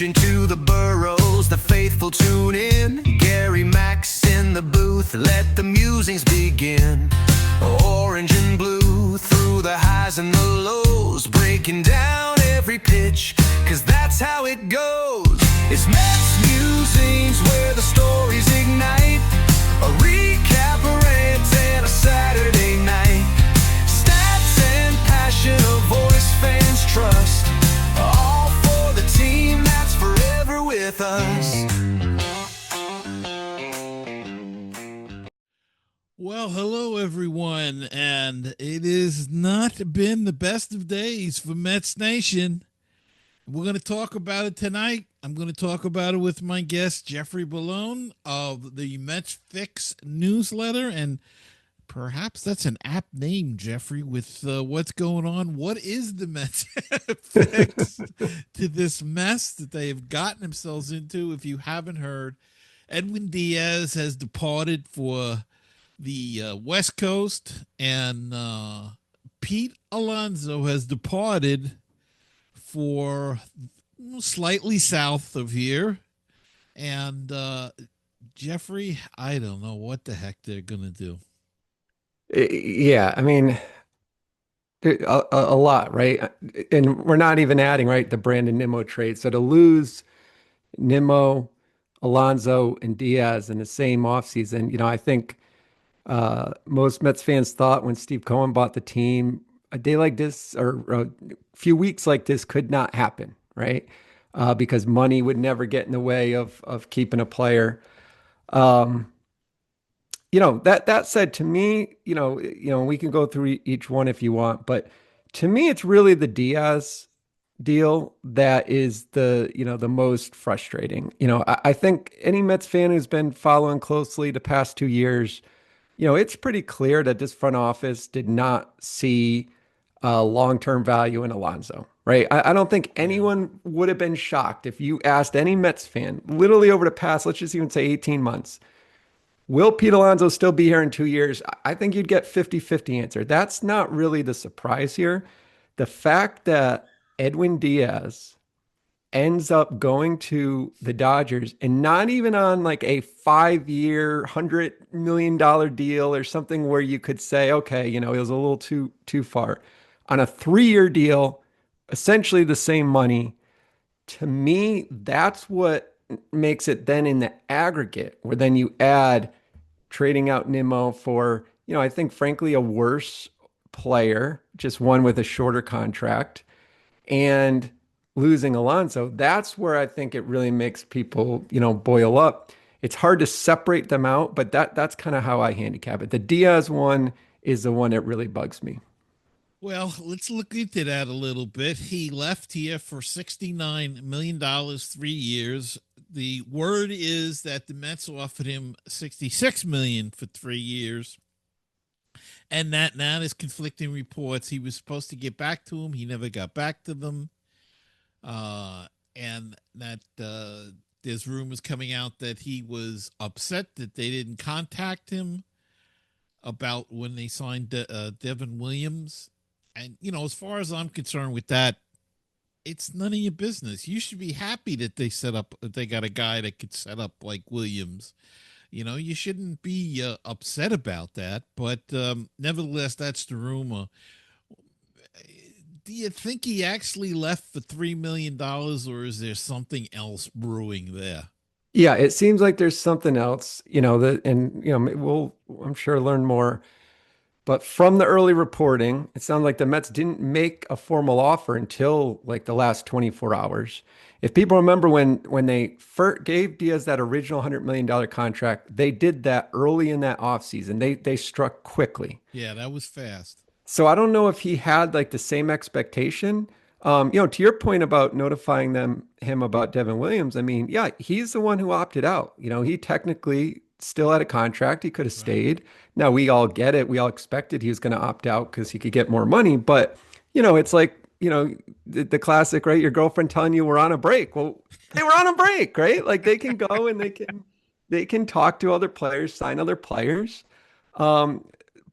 Into the boroughs, the faithful tune in. Gary Mack's in the booth, let the musings begin. Orange and blue, through the highs and the lows, breaking down every pitch, cause that's how it goes. It's Mets Musings, where the stories ignite. A recap, a rant, and a Saturday night. Stats and passion, a voice fans trust. All for the team that's forever with us. Well, hello everyone, and it has not been the best of days for Mets Nation. We're going to talk about it tonight. I'm going to talk about it with my guest, Jeffrey Bellone of the Mets Fix newsletter, and perhaps that's an apt name, Jeffrey, with what's going on. What is the Mets fix to this mess that they have gotten themselves into? If you haven't heard, Edwin Diaz has departed for the West Coast, and Pete Alonso has departed for slightly south of here. And Jeffrey, I don't know what the heck they're going to do. Yeah, I mean, a lot, right? And we're not even adding, right, the Brandon Nimmo trade. So to lose Nimmo, Alonso, and Diaz in the same offseason, I think most Mets fans thought when Steve Cohen bought the team, a day like this or a few weeks like this could not happen, right? Because money would never get in the way of keeping a player. That said, to me, we can go through each one if you want, but to me, it's really the Diaz deal that is the most frustrating. I think any Mets fan who's been following closely the past 2 years, it's pretty clear that this front office did not see long-term value in Alonso, right? I don't think anyone would have been shocked if you asked any Mets fan, literally over the past, let's just even say 18 months, will Pete Alonso still be here in 2 years? I think you'd get 50-50 answer. That's not really the surprise here. The fact that Edwin Diaz ends up going to the Dodgers and not even on like a 5-year, $100 million deal or something where you could say, okay, it was a little too far. On a 3-year deal, essentially the same money. To me, that's what makes it then in the aggregate, where then you add trading out Nimmo for, I think frankly a worse player, just one with a shorter contract, and losing Alonso. That's where I think it really makes people, boil up. It's hard to separate them out, but that's kind of how I handicap it. The Diaz one is the one that really bugs me. Well, let's look into that a little bit. He left here for $69 million, 3 years. The word is that the Mets offered him $66 million for 3 years. And that now there's conflicting reports. He was supposed to get back to him. He never got back to them. And that there's rumors coming out that he was upset that they didn't contact him about when they signed Devin Williams. And, as far as I'm concerned with that, it's none of your business. You should be happy that they got a guy that could set up like Williams. You shouldn't be upset about that. But nevertheless, that's the rumor. Do you think he actually left for $3 million, or is there something else brewing there? Yeah, it seems like there's something else, we'll, I'm sure, learn more. But from the early reporting, it sounds like the Mets didn't make a formal offer until like the last 24 hours. If people remember when they first gave Diaz that original $100 million contract, they did that early in that offseason. They struck quickly. Yeah, that was fast. So I don't know if he had like the same expectation. To your point about notifying him about Devin Williams, I mean, yeah, he's the one who opted out. He technically still had a contract. He could have stayed. Now we all get it. We all expected he was going to opt out because he could get more money. But, it's like, the classic, right? Your girlfriend telling you we're on a break. Well, they were on a break, right? Like they can go and they can talk to other players, sign other players.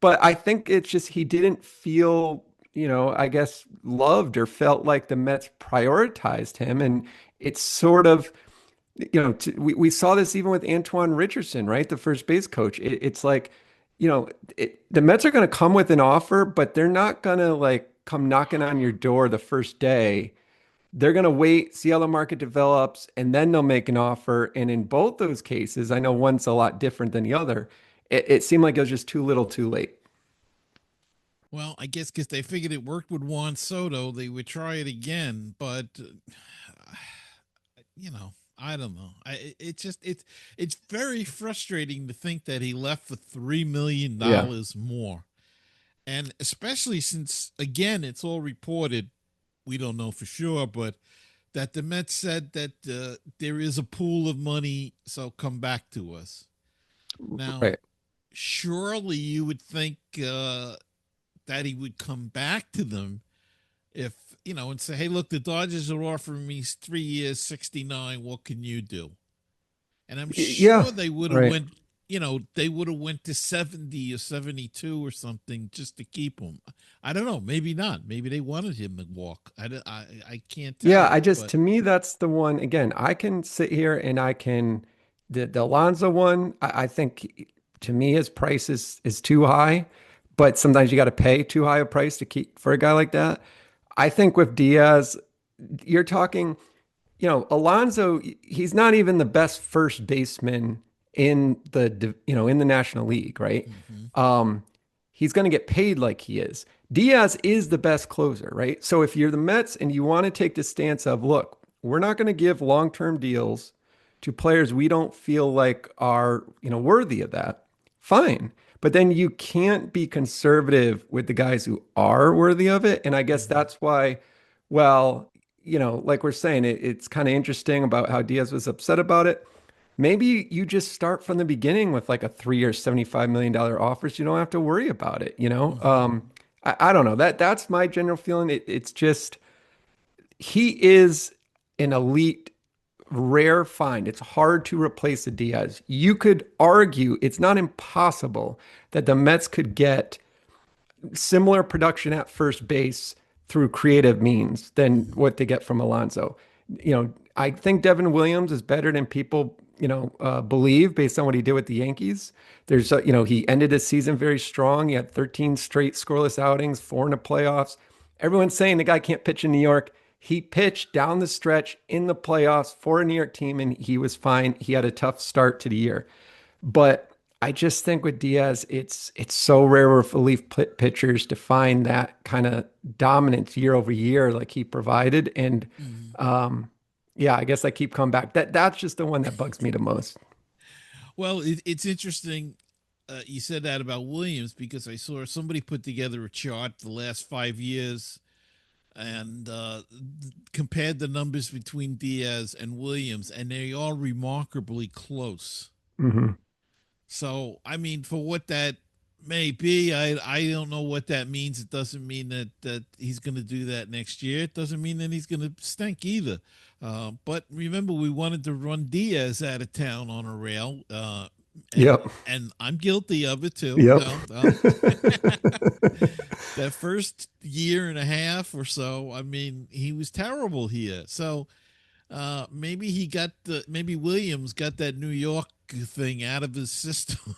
but I think it's just he didn't feel, I guess loved or felt like the Mets prioritized him. And it's sort of, we saw this even with Antoine Richardson, right? The first base coach. It's like, the Mets are going to come with an offer, but they're not going to like come knocking on your door the first day. They're going to wait, see how the market develops, and then they'll make an offer. And in both those cases, I know one's a lot different than the other. It seemed like it was just too little, too late. Well, I guess because they figured it worked with Juan Soto, they would try it again. But I don't know. It's very frustrating to think that he left for Yeah. $3 million more, and especially since again it's all reported. We don't know for sure, but that the Mets said that there is a pool of money, so come back to us. Now, Right. surely you would think that he would come back to them if and say, "Hey, look, the Dodgers are offering me 3 years, 69. What can you do?" And I'm Yeah. sure they would have Right. went. They would have went to 70 or 72 or something just to keep him. I don't know. Maybe not. Maybe they wanted him to walk. I can't Yeah, tell. I just But to me that's the one. Again, I can sit here and I can the Alonso one. I think to me his price is too high, but sometimes you got to pay too high a price to keep for a guy like that. I think with Diaz, you're talking. Alonso, he's not even the best first baseman in in the National League, right? mhm. Um, he's going to get paid like he is. Diaz is the best closer, right? So if you're the Mets and you want to take the stance of, look, we're not going to give long-term deals to players we don't feel like are, worthy of that. Fine. But then you can't be conservative with the guys who are worthy of it. And I guess Mhm. that's why, well, like we're saying, it's kind of interesting about how Diaz was upset about it. Maybe you just start from the beginning with like a 3 year, $75 million offer, so you don't have to worry about it, Mhm. I don't know. That's my general feeling. It's just he is an elite, rare find. It's hard to replace a Diaz. You could argue it's not impossible that the Mets could get similar production at first base through creative means than Mhm. what they get from Alonso. I think Devin Williams is better than people, believe based on what he did with the Yankees. He ended his season very strong. He had 13 straight scoreless outings, four in the playoffs. Everyone's saying the guy can't pitch in New York. He pitched down the stretch in the playoffs for a New York team, and he was fine. He had a tough start to the year. But I just think with Diaz, it's so rare for relief pitchers to find that kind of dominance year over year like he provided. And Mhm. um, yeah, I guess I keep coming back. That's just the one that bugs me the most. Well, it's interesting. You said that about Williams because I saw somebody put together a chart the last 5 years and compared the numbers between Diaz and Williams, and they are remarkably close. Hmm. So, I mean, for what that may be, I don't know what that means. It doesn't mean that he's going to do that next year. It doesn't mean that he's going to stink either. But remember, we wanted to run Diaz out of town on a rail, and Yep. I'm guilty of it too. Yep. Well, that first year and a half or so, I mean, he was terrible here. So maybe Williams got that New York thing out of his system.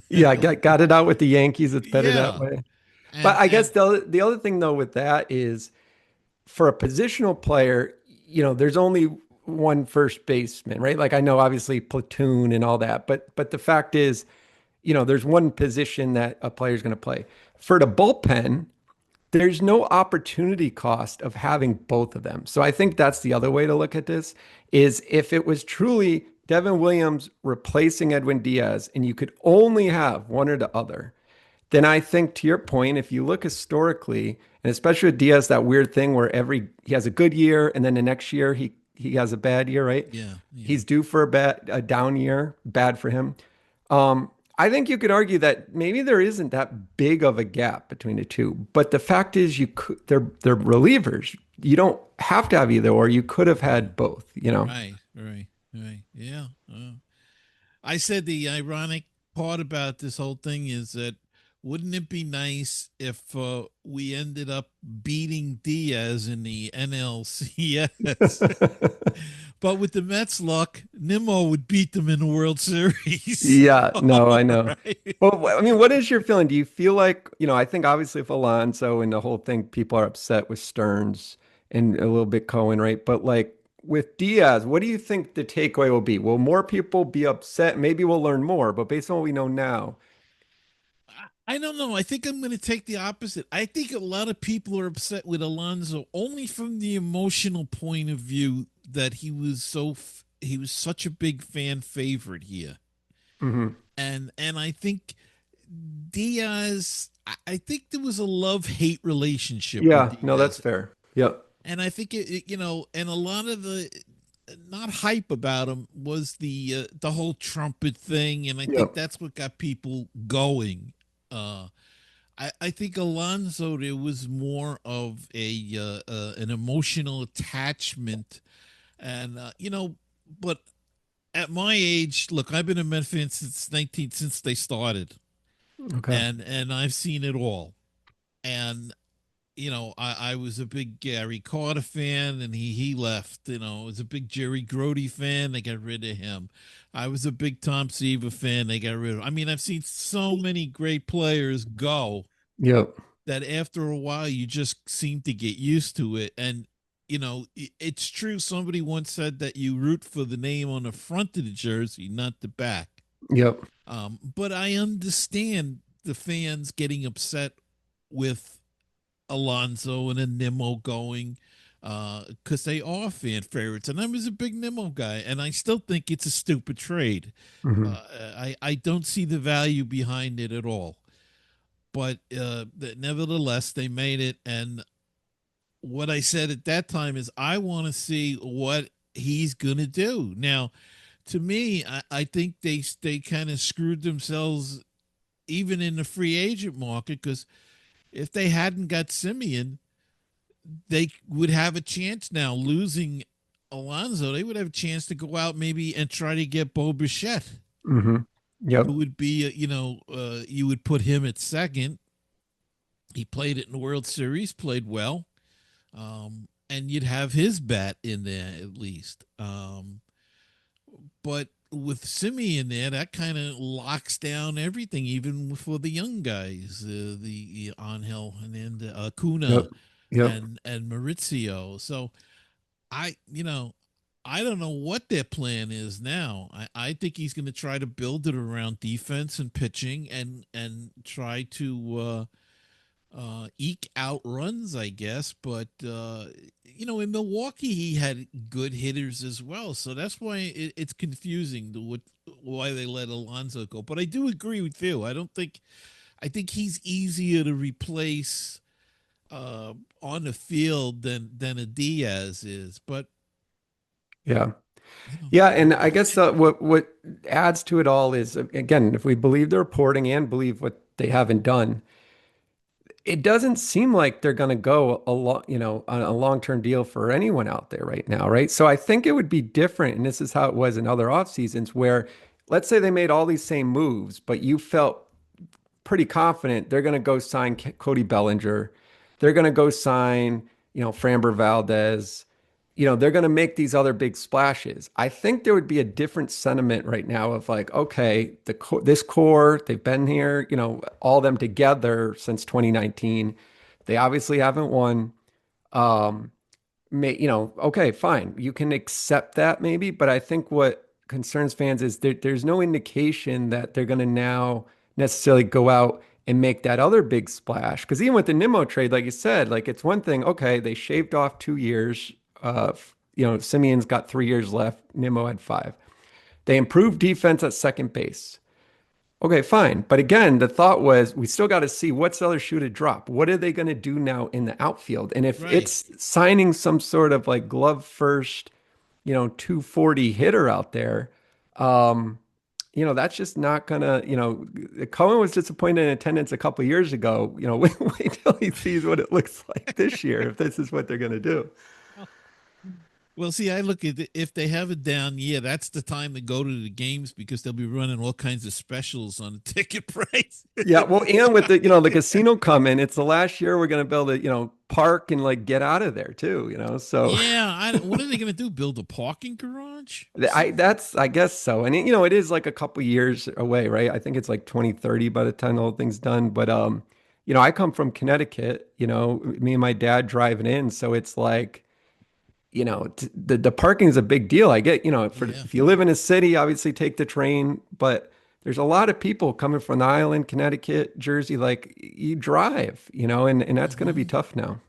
Yeah, got it out with the Yankees. It's better that Yeah, way. But and I guess and the other thing though with that is for a positional player, there's only one first baseman, right? Like I know obviously platoon and all that, but the fact is, there's one position that a player's going to play. For the bullpen, there's no opportunity cost of having both of them. So I think that's the other way to look at this is if it was truly Devin Williams replacing Edwin Diaz and you could only have one or the other, then I think to your point, if you look historically, and especially with Diaz, that weird thing where he has a good year and then the next year he has a bad year, right? yeah, yeah. He's due for a down year, bad for him. I think you could argue that maybe there isn't that big of a gap between the two, but the fact is they're relievers. You don't have to have either, or you could have had both. Right, right, right. Yeah. I said the ironic part about this whole thing is that wouldn't it be nice if we ended up beating Diaz in the NLCS? But with the Mets' luck, Nimmo would beat them in the World Series. Yeah, no, I know. Right? Well, I mean, what is your feeling? Do you feel like, I think obviously with Alonso and the whole thing, people are upset with Stearns and a little bit Cohen, right? But like with Diaz, what do you think the takeaway will be? Will more people be upset? Maybe we'll learn more, but based on what we know now, I don't know. I think I'm going to take the opposite. I think a lot of people are upset with Alonso only from the emotional point of view that he was such a big fan favorite here. hmm And I think Diaz, I think there was a love-hate relationship with Yeah, no, that's Diaz. fair. Yep, And I think and a lot of the not hype about him was the whole trumpet thing, and I think yep, that's what got people going. Uh, I think Alonso, there was more of a an emotional attachment, and but at my age, look, I've been a Met fan since they started, okay, and I've seen it all, and I was a big Gary Carter fan, and he left. I was a big Jerry Grody fan. They got rid of him. I was a big Tom Seaver fan. They got rid of him. I mean, I've seen so many great players go yep, that after a while you just seem to get used to it. And it's true. Somebody once said that you root for the name on the front of the jersey, not the back. yep, But I understand the fans getting upset with Alonso and a Nimmo going because they are fan favorites. And I was a big Nimmo guy, and I still think it's a stupid trade. hmm I don't see the value behind it at all. But nevertheless, they made it. And what I said at that time is, I want to see what he's going to do. Now, to me, I think they kind of screwed themselves even in the free agent market because if they hadn't got Simeon, they would have a chance now losing Alonso. They would have a chance to go out maybe and try to get Bo Bichette, hmm who yep, would be, you would put him at second. He played it in the World Series, played well, and you'd have his bat in there at least. But with Simeon there, that kind of locks down everything, even for the young guys, the Angel and yep, Acuna yep, and Maurizio. So I, I don't know what their plan is now. I think he's going to try to build it around defense and pitching and try to eke out runs, I guess. But in Milwaukee, he had good hitters as well, so that's why it's confusing why they let Alonso go. But I do agree with you. I think he's easier to replace on the field than a Diaz is. But yeah. you know, Yeah, and I guess what adds to it all is again, if we believe the reporting and believe what they haven't done, it doesn't seem like they're going to go on a long-term deal for anyone out there right now, right? So I think it would be different, and this is how it was in other off seasons where let's say they made all these same moves, but you felt pretty confident they're going to go sign Cody Bellinger. They're going to go sign, Framber Valdez. They're going to make these other big splashes. I think there would be a different sentiment right now of like, okay, this core, they've been here, all of them together since 2019. They obviously haven't won. Um, okay, fine. You can accept that maybe, but I think what concerns fans is there's no indication that they're going to now necessarily go out and make that other big splash. Because even with the Nimmo trade, like you said, like it's one thing, okay, they shaved off 2 years. Simeon's got 3 years left. Nimmo had five. They improved defense at second base. Okay, fine. But again, the thought was we still got to see what's the other shoe to drop. What are they going to do now in the outfield? And if right. it's signing some sort of like glove first, 240 hitter out there, um, that's just not gonna, Cohen was disappointed in attendance a couple years ago. Wait till he sees what it looks like this year if this is what they're gonna do. Well, see, I look at it, if they have a down year, that's the time to go to the games because they'll be running all kinds of specials on the ticket price. Yeah, well, and with the casino coming, it's the last year we're going to be able to, park and like get out of there too. So Yeah, what are they going to do? Build a parking garage? I guess so. And it is like a couple years away, right? I think it's like 2030 by the time the whole thing's done. But I come from Connecticut, me and my dad driving in, so it's like, the parking is a big deal. I get, for Yeah, if you live in a city, obviously take the train, but there's a lot of people coming from the island, Connecticut, Jersey, like you drive, and that's going to be hmm tough now.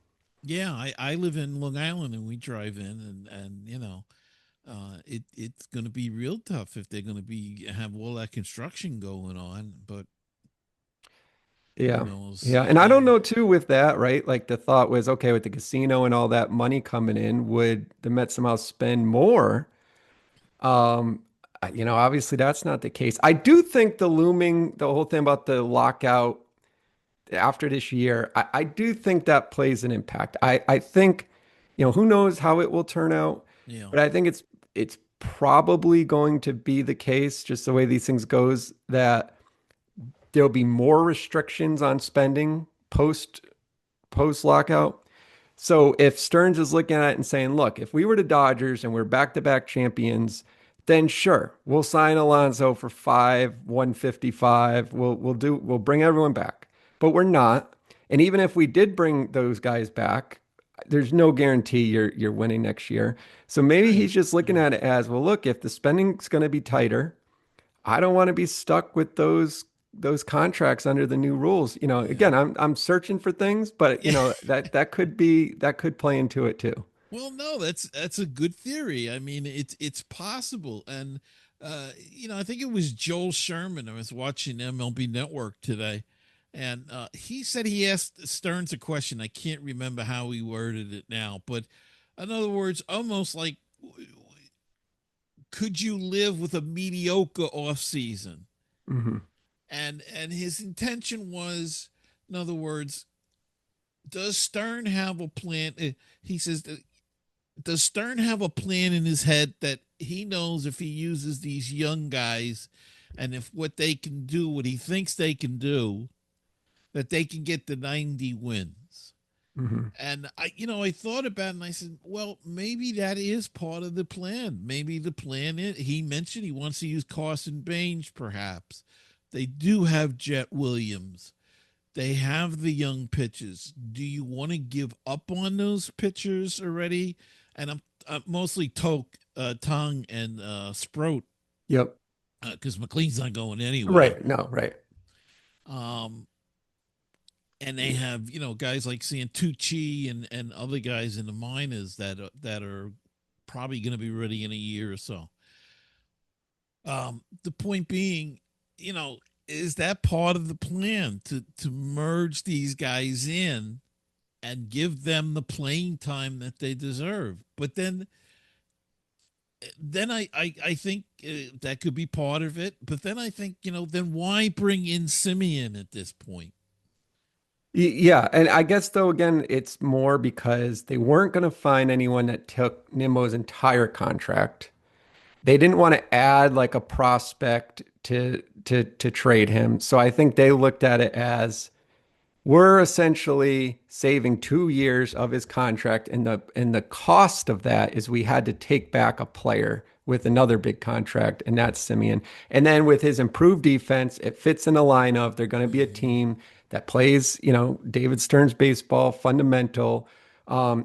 yeah. I live in Long Island and we drive in, and it's going to be real tough if they're going to be have all that construction going on. But who Yeah. knows? Yeah. And I don't know too with that, right? Like the thought was, okay, with the casino and all that money coming in, would the Mets somehow spend more? Obviously that's not the case. I do think the whole thing about the lockout after this year, I do think that plays an impact. I think, who knows how it will turn out, Yeah, but I think it's probably going to be the case, just the way these things goes, that there'll be more restrictions on spending post lockout. So if Stearns is looking at it and saying, look, if we were the Dodgers and we're back-to-back champions, then sure, we'll sign Alonso for 155. We'll bring everyone back. But we're not. And even if we did bring those guys back, there's no guarantee you're winning next year. So maybe right. he's just looking Yeah, at it as, well, look, if the spending's going to be tighter, I don't want to be stuck with those contracts under the new rules. yeah. Again, I'm searching for things, but that could play into it too. Well, no, that's a good theory. I mean, it's possible, and I think it was Joel Sherman. I was watching MLB Network today, and he said he asked Stearns a question. I can't remember how he worded it now, but in other words, almost like, could you live with a mediocre off season? Hmm. And his intention was, in other words, does Stern have a plan? He says, does Stern have a plan in his head that he knows if he uses these young guys and if what they can do, what he thinks they can do, that they can get the 90 wins? Hmm. And I thought about it and I said, well, maybe that is part of the plan. Maybe the plan is, he mentioned he wants to use Carson Baines, perhaps. They do have Jet Williams. They have the young pitchers. Do you want to give up on those pitchers already? And I'm mostly Tongue and Sprout Yep. because McLean's not going anywhere. Right. No, right. Um, and they have guys like Santucci and other guys in the minors that are probably going to be ready in a year or so. The point being, is that part of the plan to merge these guys in and give them the playing time that they deserve? But then I think that could be part of it. But then I think then why bring in Simeon at this point? Yeah, and I guess though again, it's more because they weren't going to find anyone that took Nimmo's entire contract. They didn't want to add like a prospect to trade him. So I think they looked at it as, we're essentially saving 2 years of his contract, and the cost of that is we had to take back a player with another big contract, and that's Simeon. And then with his improved defense, it fits in a lineup. They're going to be a Mm-hmm. team that plays, David Stearns baseball, fundamental.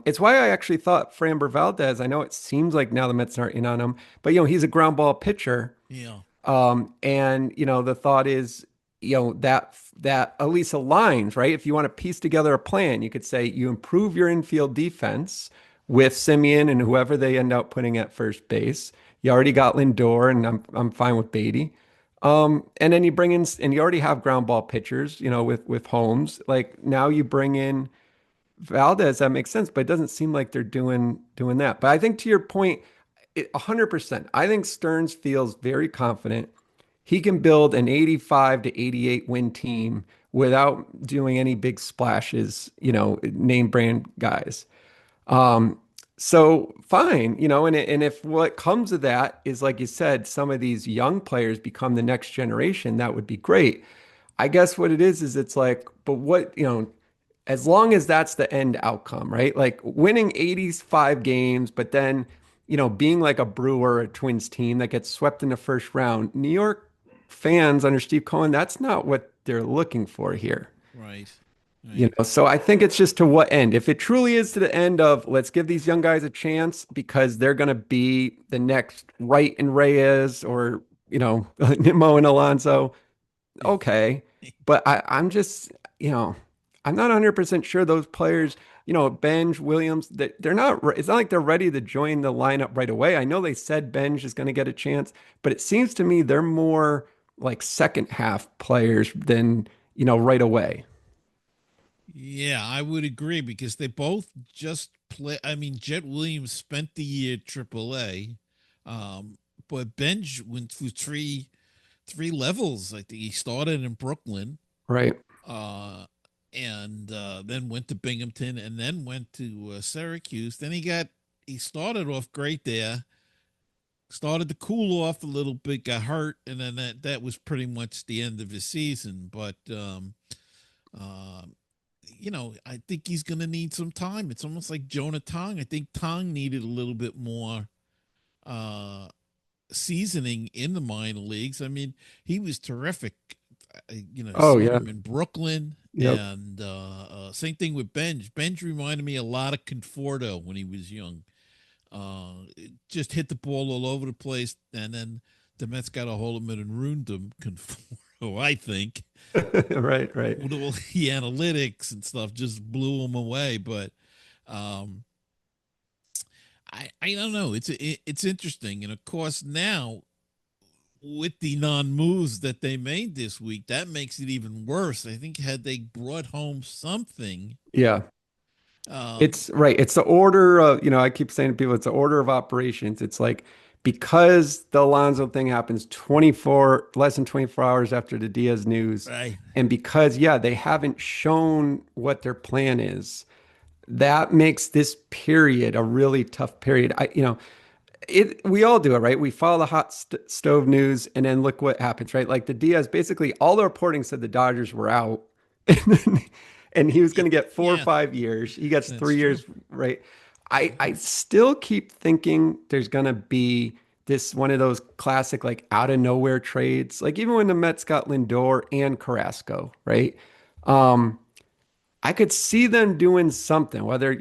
It's why I actually thought Framber Valdez. I know it seems like now the Mets aren't in on him, but he's a ground ball pitcher. Yeah. And the thought is, that at least aligns, right? If you want to piece together a plan, you could say you improve your infield defense with Simeon and whoever they end up putting at first base. You already got Lindor, and I'm fine with Beatty. And then you bring in, and you already have ground ball pitchers, with Holmes. Like now you bring in Valdez, that makes sense, but it doesn't seem like they're doing that. But I think to your point, 100%. I think Stearns feels very confident he can build an 85 to 88 win team without doing any big splashes, name brand guys. Um, So fine, and if what comes of that is, like you said, some of these young players become the next generation, that would be great. I guess what it is it's like, but what, as long as that's the end outcome, right? Like winning 85 games, but then, being like a Brewer, a Twins team that gets swept in the first round, New York fans under Steve Cohen, that's not what they're looking for here. Right. Right. So I think it's just to what end? If it truly is to the end of let's give these young guys a chance because they're going to be the next Wright and Reyes or, Nimmo and Alonso, okay. But I'm just, you know, I'm not 100% sure those players, Benj, Williams, that they're not, it's not like they're ready to join the lineup right away. I know they said Benj is going to get a chance, but it seems to me they're more like second half players than, right away. Yeah, I would agree because they both just play. I mean, Jet Williams spent the year at AAA, but Benj went through three levels. I think he started in Brooklyn, Right. uh, and then went to Binghamton, and then went to Syracuse. Then he started off great there. Started to cool off a little bit, got hurt, and then that was pretty much the end of his season. But uh, I think he's going to need some time. It's almost like Jonah Tong. I think Tong needed a little bit more uh, seasoning in the minor leagues. I mean, he was terrific. Oh, Saw yeah. him in Brooklyn, Yep. and same thing with Benj. Benj reminded me a lot of Conforto when he was young. Just hit the ball all over the place, and then the Mets got a hold of him and ruined him. Conforto, I think, Right, right. with all the analytics and stuff, just blew him away. But um, I don't know. It's interesting, and of course now with the non moves that they made this week, that makes it even worse. I think had they brought home something, Yeah. um, It's right. It's the order of, I keep saying to people, it's the order of operations. It's like because the Alonso thing happens 24, less than 24 hours after the Diaz news, right? and because, yeah, they haven't shown what their plan is, that makes this period a really tough period. We all do it, right? We follow the hot stove news and then look what happens, right? Like the Diaz, basically all the reporting said the Dodgers were out and, and he was going to get four or Yeah, 5 years. He gets that's 3 years, true. right? I still keep thinking there's going to be this one of those classic, like out of nowhere trades. Like even when the Mets got Lindor and Carrasco, right? Um, I could see them doing something, whether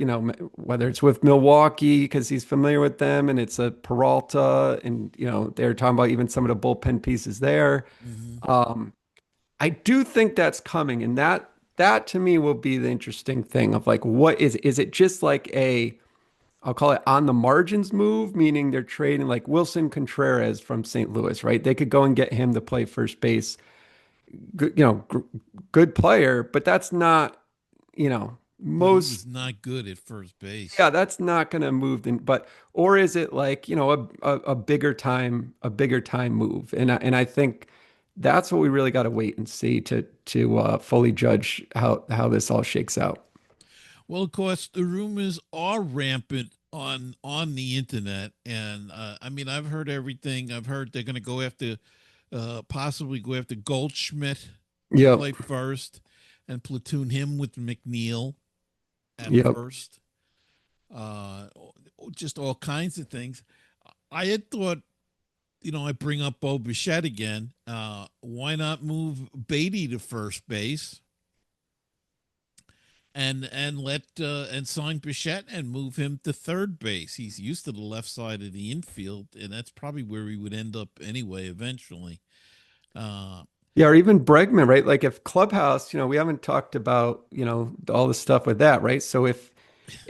it's with Milwaukee because he's familiar with them, and it's a Peralta, and they're talking about even some of the bullpen pieces there. Hmm. Um, I do think that's coming, and that to me will be the interesting thing of like, what is it just like I'll call it on the margins move, meaning they're trading like Wilson Contreras from St. Louis, right? They could go and get him to play first base. Good, good player, but that's not, But he most, was not good at first base. yeah, that's not going to move but or is it like, a bigger time move? And I think that's what we really got to wait and see to fully judge how this all shakes out. Well, of course, the rumors are rampant on the internet, and I mean, I've heard everything. I've heard they're going to go after, possibly go after Goldschmidt to Yep. play first, and platoon him with McNeil at Yep. first. Uh, just all kinds of things. I had thought, I bring up Bo Bichette again. Why not move Beatty to first base? And let and sign Bichette and move him to third base. He's used to the left side of the infield, and that's probably where he would end up anyway. Eventually, uh, Yeah, or even Bregman, right? Like if Clubhouse, we haven't talked about, all the stuff with that, right? So if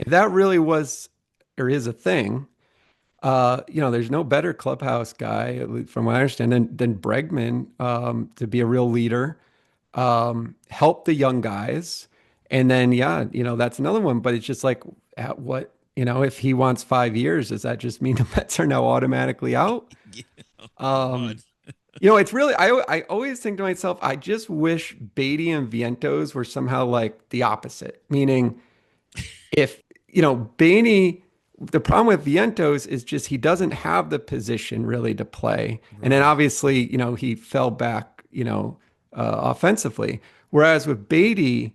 that really was or is a thing, there's no better clubhouse guy, at least from what I understand, than Bregman, to be a real leader, help the young guys. And then, yeah, that's another one. But it's just like, at what, if he wants 5 years, does that just mean the Mets are now automatically out? yeah, Um, God, it's really, I always think to myself, I just wish Beatty and Vientos were somehow like the opposite, meaning if, Beatty the problem with Vientos is just he doesn't have the position really to play. And then Right. obviously, he fell back, offensively. Whereas with Beatty,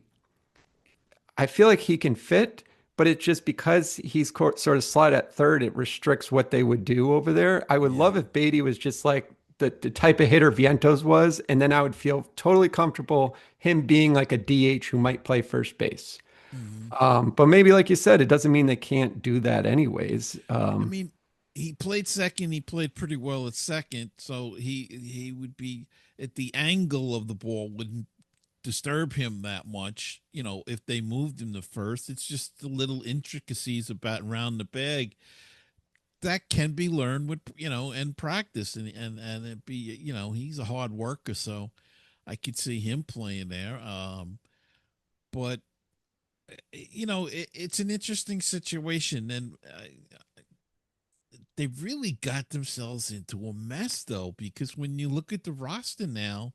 I feel like he can fit, but it's just because he's sort of slot at third, it restricts what they would do over there. I would Yeah. love if Beatty was just like the type of hitter Vientos was, and then I would feel totally comfortable him being like a DH who might play first base. Hmm. But maybe, like you said, it doesn't mean they can't do that anyways. I mean, he played second. He played pretty well at second, so he would be at the angle of the ball wouldn't disturb him that much. If they moved him to first, it's just the little intricacies about around the bag that can be learned with and practice, and it be he's a hard worker, so I could see him playing there. But it's an interesting situation, and they really got themselves into a mess though, because when you look at the roster now,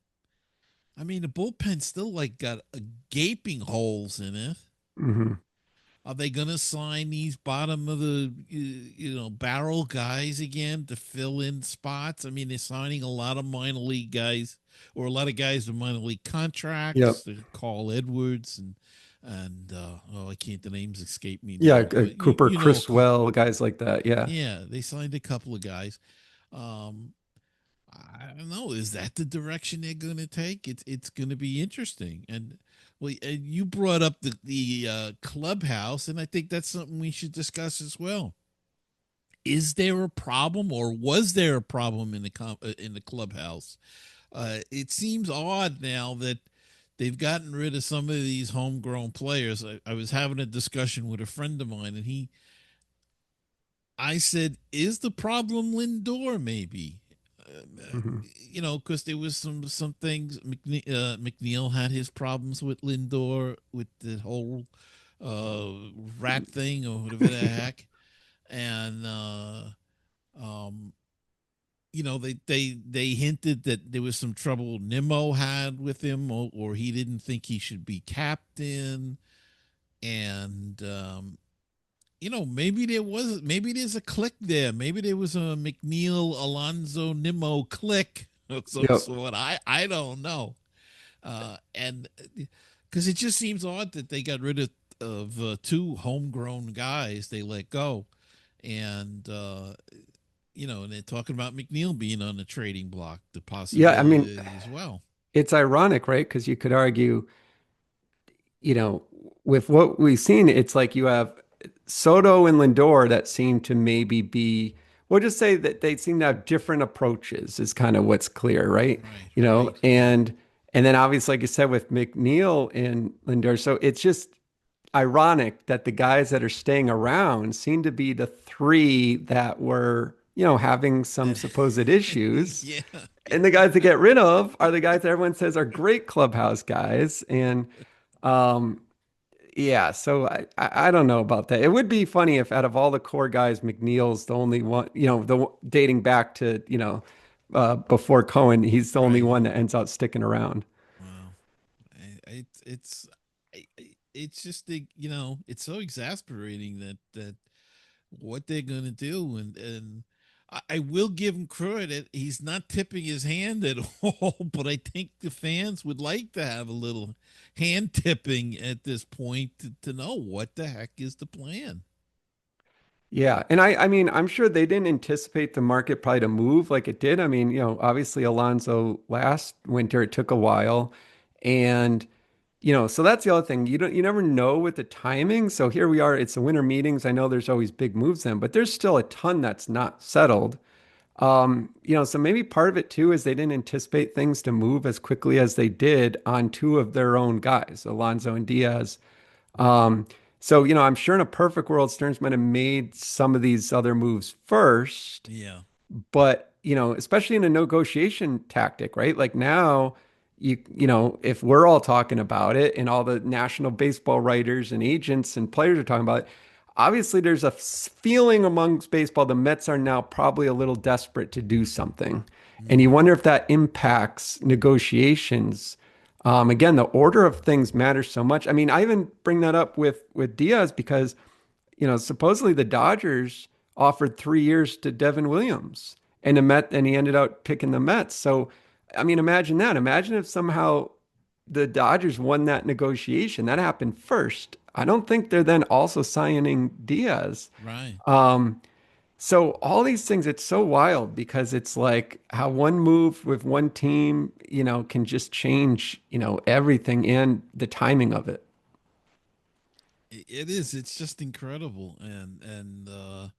I mean, the bullpen still like got a gaping holes in it. Mhm. Are they going to sign these bottom of the barrel guys again to fill in spots? I mean, they're signing a lot of minor league guys, or a lot of guys with minor league contracts. Yep. Carl Edwards and oh, I can't. The names escape me Yeah, now, but Cooper you know, Criswell, guys like that. Yeah. yeah, they signed a couple of guys. Um, I don't know. Is that the direction they're going to take? It's going to be interesting. And well, and you brought up the clubhouse, and I think that's something we should discuss as well. Is there a problem, or was there a problem in the clubhouse? It seems odd now that they've gotten rid of some of these homegrown players. I was having a discussion with a friend of mine, and I said, "Is the problem Lindor? Maybe." Mhm. Because there was some things. McNeil had his problems with Lindor with the whole rat thing or whatever the heck, and um, they hinted that there was some trouble Nimmo had with him, or he didn't think he should be captain, and maybe there's a click there. Maybe there was a McNeil Alonso Nimmo click of some Yep. sort. I don't know. And because it just seems odd that they got rid of two homegrown guys they let go, and and they're talking about McNeil being on the trading block, the Yeah, I mean, possibility as well. it's ironic, right? Because you could argue, you know, with what we've seen, it's like you have Soto and Lindor that seem to maybe be, we'll just say that they seem to have different approaches, is kind of what's clear, right? Right, You know, right. and then obviously, like you said, with McNeil and Lindor, so it's just ironic that the guys that are staying around seem to be the three that were, having some That supposed issues. yeah, And the guys that get rid of are the guys that everyone says are great clubhouse guys. And um, yeah, so I don't know about that. It would be funny if out of all the core guys, McNeil's the only one, dating back to, before Cohen, he's the only right. one that ends up sticking around. Wow. It's just it's so exasperating that what they're gonna do, and I will give him credit. He's not tipping his hand at all, but I think the fans would like to have a little hand tipping at this point to know what the heck is the plan. Yeah. And I mean, I'm sure they didn't anticipate the market probably to move like it did. I mean, obviously Alonso last winter, it took a while. And, so that's the other thing. You never know with the timing. So here we are, it's the winter meetings. I know there's always big moves then, but there's still a ton that's not settled. So maybe part of it too is they didn't anticipate things to move as quickly as they did on two of their own guys, Alonso and Diaz. Um, so, I'm sure in a perfect world, Stearns might have made some of these other moves first, Yeah. but, especially in a negotiation tactic, right? Like now, if we're all talking about it and all the national baseball writers and agents and players are talking about it, obviously there's a feeling amongst baseball, the Mets are now probably a little desperate to do something. And you Hmm. wonder if that impacts negotiations. Again, the order of things matters so much. I mean, I even bring that up with Diaz because, supposedly the Dodgers offered 3 years to Devin Williams, and he ended up picking the Mets. So, I mean, imagine that. Imagine if somehow the Dodgers won that negotiation. That happened first. I don't think they're then also signing Diaz. Right. Um, so all these things, it's so wild because it's like how one move with one team, can just change, everything and the timing of it. It is. It's just incredible, and um,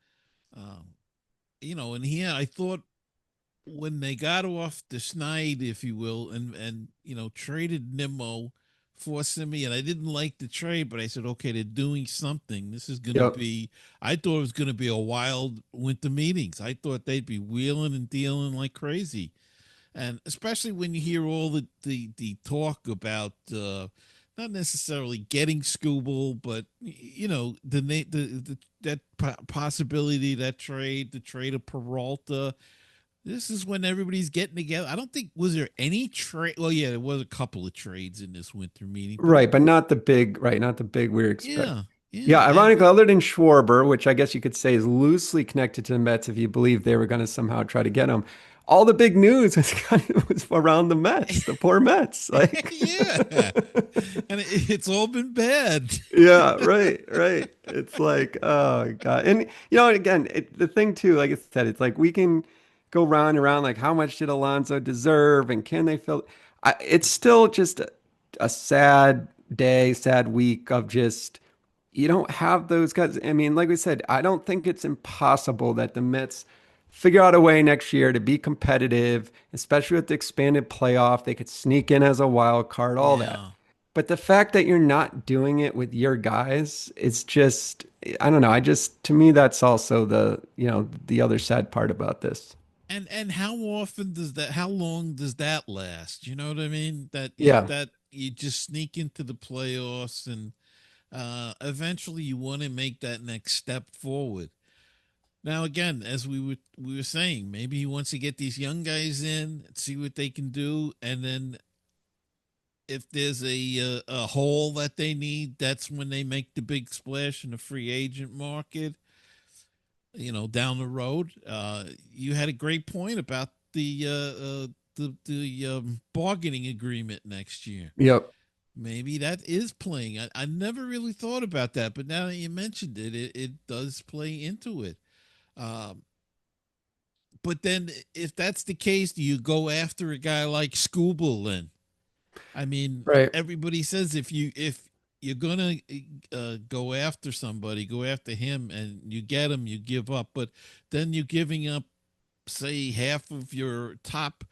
and here I thought when they got off the schneid, if you will, and traded Nimmo for Simi, and I didn't like the trade, but I said, okay, they're doing something. This is going to Yep. be. I thought it was going to be a wild winter meetings. I thought they'd be wheeling and dealing like crazy, and especially when you hear all the talk about. Not necessarily getting Scooble, but the that possibility, that trade, the trade of Peralta, this is when everybody's getting together. I don't think was there any trade. Well, yeah, there was a couple of trades in this winter meeting, but Right, but not the big, right, not the big we expect. yeah, yeah, Yeah, and ironically, other than Schwarber, which I guess you could say is loosely connected to the Mets if you believe they were going to somehow try to get him, all the big news was was around the Mets, the poor Mets. Like, yeah, and it's all been bad. yeah, right, right. It's like, oh God. And again, the thing too, like I said, it's like we can go round and around, like how much did Alonso deserve, and can they fill? It's still just a sad day, sad week of just you don't have those guys. I mean, like we said, I don't think it's impossible that the Mets figure out a way next year to be competitive, especially with the expanded playoff. They could sneak in as a wild card, all that. Yeah, But the fact that you're not doing it with your guys, it's just, I don't know. To me, that's also the other sad part about this. and how often does that? How long does that last? You know what I mean? Yeah. That you just sneak into the playoffs and eventually you want to make that next step forward. Now, again, as we were saying, maybe he wants to get these young guys in, see what they can do, and then if there's a hole that they need, that's when they make the big splash in the free agent market. Down the road. You had a great point about the bargaining agreement next year. Yep. Maybe that is playing. I never really thought about that, but now that you mentioned it, it does play into it. Um, but then, if that's the case, do you go after a guy like Scooble? Then, I mean, Right. everybody says if you're gonna go after somebody, go after him, and you get him, you give up. But then you're giving up, say, half of your top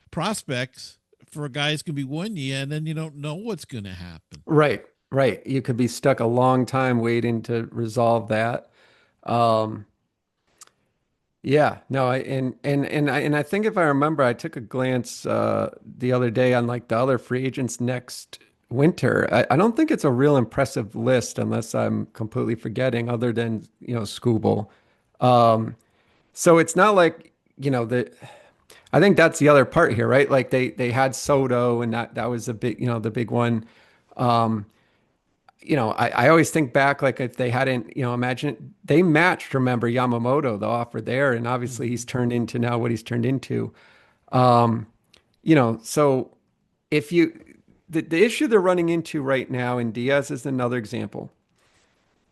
prospects for a guy who's gonna be 1 year, and then you don't know what's gonna happen. Right. Right. You could be stuck a long time waiting to resolve that. Um, Yeah, no, I think if I remember, I took a glance the other day on like the other free agents next winter. I don't think it's a real impressive list unless I'm completely forgetting, other than Scooble. Um, so it's not like the. I think that's the other part here, right? Like they had Soto, and that was a big the big one. Um, I always think back, like if they hadn't, imagine they matched, remember Yamamoto, the offer there, and obviously he's Mhm. turned into now what he's turned into. Um, so if you, the issue they're running into right now, and Diaz is another example.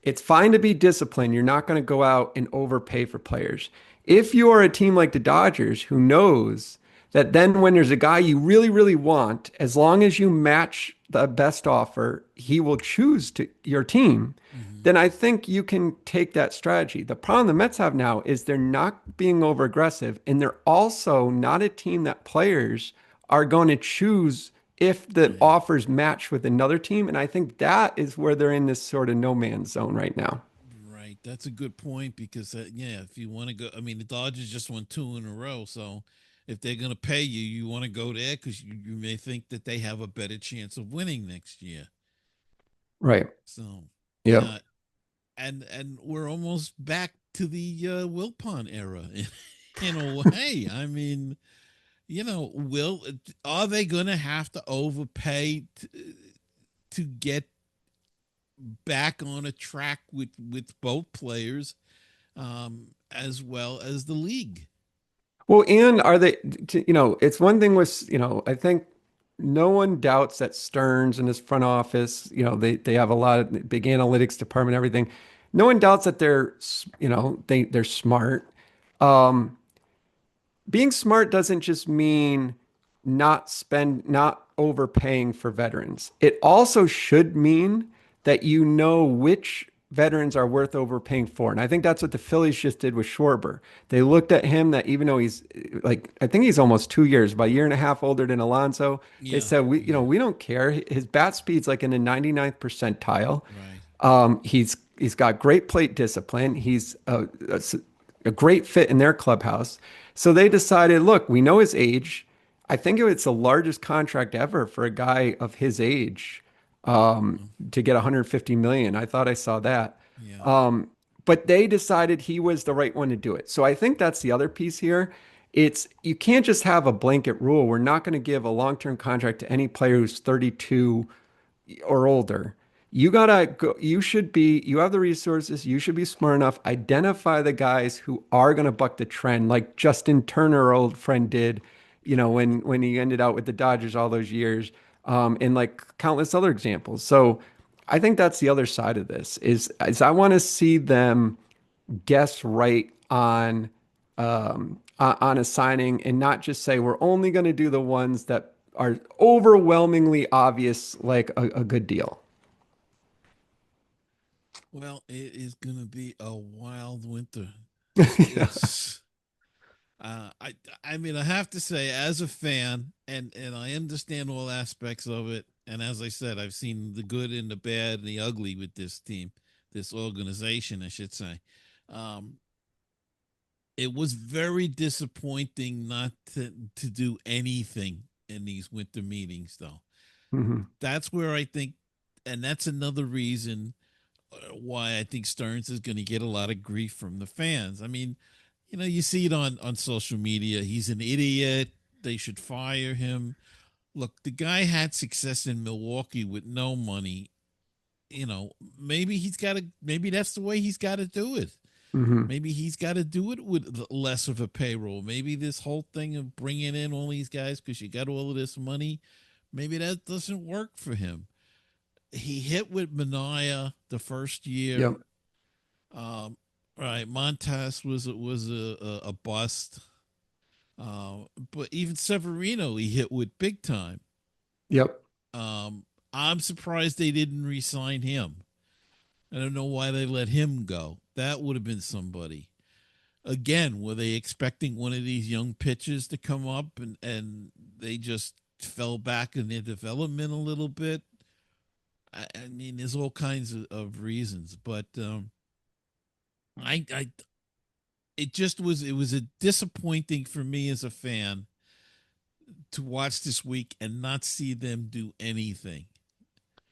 It's fine to be disciplined. You're not going to go out and overpay for players. If you are a team like the Dodgers who knows that then when there's a guy you really, really want, as long as you match the best offer, he will choose to your team, Mhm. then I think you can take that strategy. The problem the Mets have now is they're not being over aggressive, and they're also not a team that players are going to choose if the Right. offers match with another team. And I think that is where they're in this sort of no man's zone right now. Right. That's a good point because yeah, if you want to go, I mean, the Dodgers just won two in a row, so if they're going to pay you, you want to go there because you may think that they have a better chance of winning next year. Right. So Yep. yeah, and we're almost back to the Wilpon era in a way. I mean, will are they going to have to overpay to get back on a track with both players, as well as the league. Well, and are they, it's one thing with, I think no one doubts that Stearns and his front office, they have a lot of big analytics department, everything. No one doubts that they're smart. Um, Being smart doesn't just mean not overpaying for veterans. It also should mean that you know which veterans are worth overpaying for. And I think that's what the Phillies just did with Schwarber. They looked at him that even though he's like, I think he's almost 2 years, about a year and a half older than Alonso. They Yeah, said, yeah, we don't care. His bat speed's like in the 99th percentile. right. He's got great plate discipline. He's a great fit in their clubhouse. So they decided, look, we know his age. I think it's the largest contract ever for a guy of his age to get 150 million. I thought I saw that. Yeah. But they decided he was the right one to do it. So I think that's the other piece here. It's you can't just have a blanket rule. We're not going to give a long-term contract to any player who's 32 or older. You gotta go, you have the resources, you should be smart enough, identify the guys who are gonna buck the trend, like Justin Turner, our old friend did, when he ended out with the Dodgers all those years, and like countless other examples. So I think that's the other side of this is I want to see them guess right on a signing and not just say we're only going to do the ones that are overwhelmingly obvious, like a good deal. Well, it is going to be a wild winter. Yeah. It's uh, I I mean, I have to say, as a fan, and I understand all aspects of it, and as I said, I've seen the good and the bad and the ugly with this team, this organization, I should say. Um, it was very disappointing not to do anything in these winter meetings, though. Mhm. That's where I think, and that's another reason why I think Stearns is going to get a lot of grief from the fans. I mean, you see it on social media. He's an idiot. They should fire him. Look, the guy had success in Milwaukee with no money. Maybe he's got to. Maybe that's the way he's got to do it. Mhm. Maybe he's got to do it with less of a payroll. Maybe this whole thing of bringing in all these guys because you got all of this money, maybe that doesn't work for him. He hit with Mania the first year. Yep. Right, Montas was a bust. But even Severino, he hit with big time. Yep. I'm surprised they didn't re-sign him. I don't know why they let him go. That would have been somebody. Again, were they expecting one of these young pitchers to come up and they just fell back in their development a little bit? I mean, there's all kinds of reasons, but I it was a disappointing for me as a fan to watch this week and not see them do anything.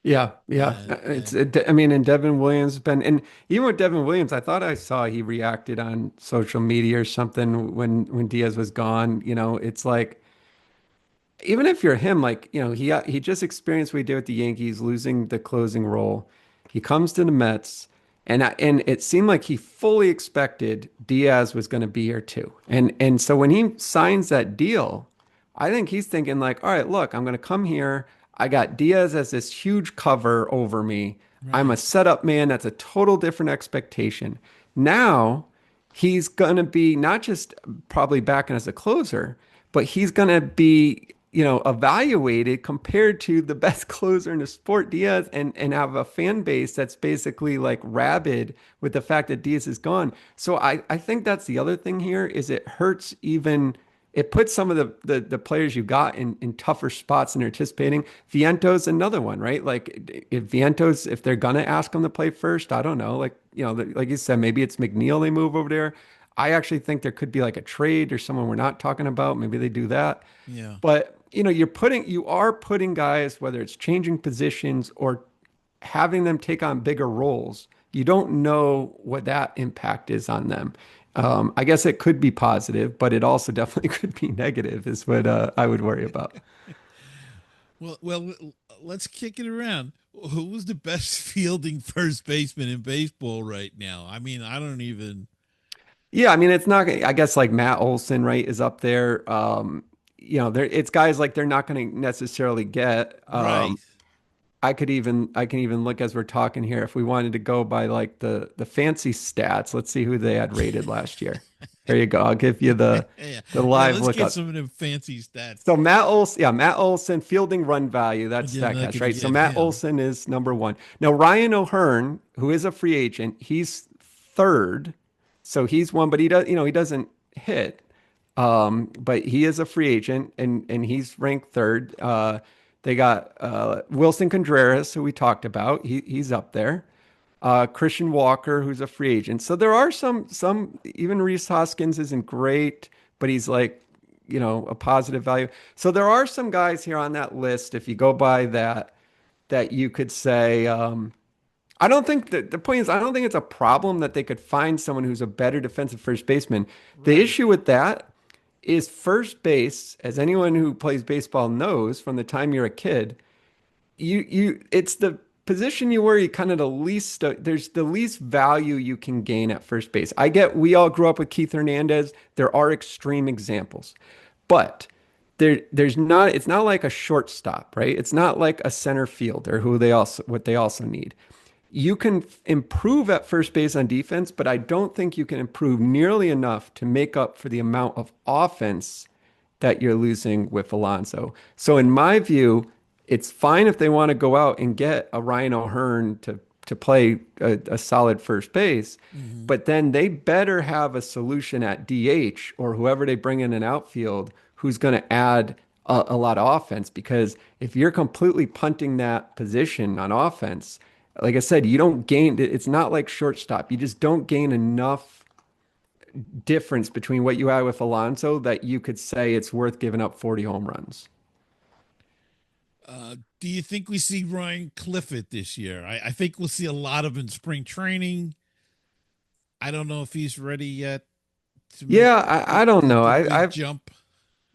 Yeah. Yeah. And I mean, and Devin Williams been, and even with Devin Williams, I thought I saw he reacted on social media or something when Diaz was gone. It's like, even if you're him, like, he just experienced what he did with the Yankees, losing the closing role. He comes to the Mets, and it seemed like he fully expected Diaz was going to be here too. And so when he signs that deal, I think he's thinking like, all right, look, I'm going to come here. I got Diaz as this huge cover over me. I'm a right, setup man. That's a total different expectation. Now he's going to be not just probably back in as a closer, but he's going to be, evaluated compared to the best closer in the sport, Diaz, and have a fan base that's basically like rabid with the fact that Diaz is gone. So I think that's the other thing here is it hurts even. It puts some of the players you got in tougher spots than anticipating. Viento's another one, right? Like if they're gonna ask him to play first, I don't know. Like like you said, maybe it's McNeil they move over there. I actually think there could be like a trade or someone we're not talking about. Maybe they do that. yeah, But you are putting guys, whether it's changing positions or having them take on bigger roles. You don't know what that impact is on them. I guess it could be positive, but it also definitely could be negative, is what I would worry about. well, let's kick it around. Who's the best fielding first baseman in baseball right now? I mean, I don't even. Yeah, I mean, it's not, I guess like Matt Olson, right, is up there. There it's guys like they're not going to necessarily get. Right. I can even look as we're talking here. If we wanted to go by like the fancy stats, let's see who they had rated last year. There you go. I'll give you Yeah. the Yeah. live Let's get lookup. some of them fancy stats. So Matt Olson, yeah, Matt Olson, fielding run value, that's You're not StatCast, going to right? So get Matt him. Olson is number one. Now Ryan O'Hearn, who is a free agent, he's third. So he's one, but he doesn't hit. But he is a free agent and he's ranked third. They got Wilson Contreras, who we talked about. He's up there. Christian Walker, who's a free agent. So there are some even Reese Hoskins isn't great, but he's like, a positive value. So there are some guys here on that list, if you go by that you could say, I don't think that the point is, I don't think it's a problem that they could find someone who's a better defensive first baseman. The Right. issue with that is first base, as anyone who plays baseball knows from the time you're a kid, it's the position you where you kind of there's the least value you can gain at first base. I get we all grew up with Keith Hernandez. There are extreme examples. But there's not it's not like a shortstop, right? It's not like a center fielder who they also need. You can improve at first base on defense, but I don't think you can improve nearly enough to make up for the amount of offense that you're losing with Alonso. So in my view, it's fine if they want to go out and get a Ryan O'Hearn to play a solid first base, Hmm. but then they better have a solution at DH or whoever they bring in an outfield who's going to add a lot of offense. Because if you're completely punting that position on offense, like I said, you don't gain. It's not like shortstop. You just don't gain enough difference between what you had with Alonso that you could say it's worth giving up 40 home runs. Do you think we see Ryan Clifford this year? I think we'll see a lot of in spring training. I don't know if he's ready yet to make Yeah, I don't know. the I, big I've jump.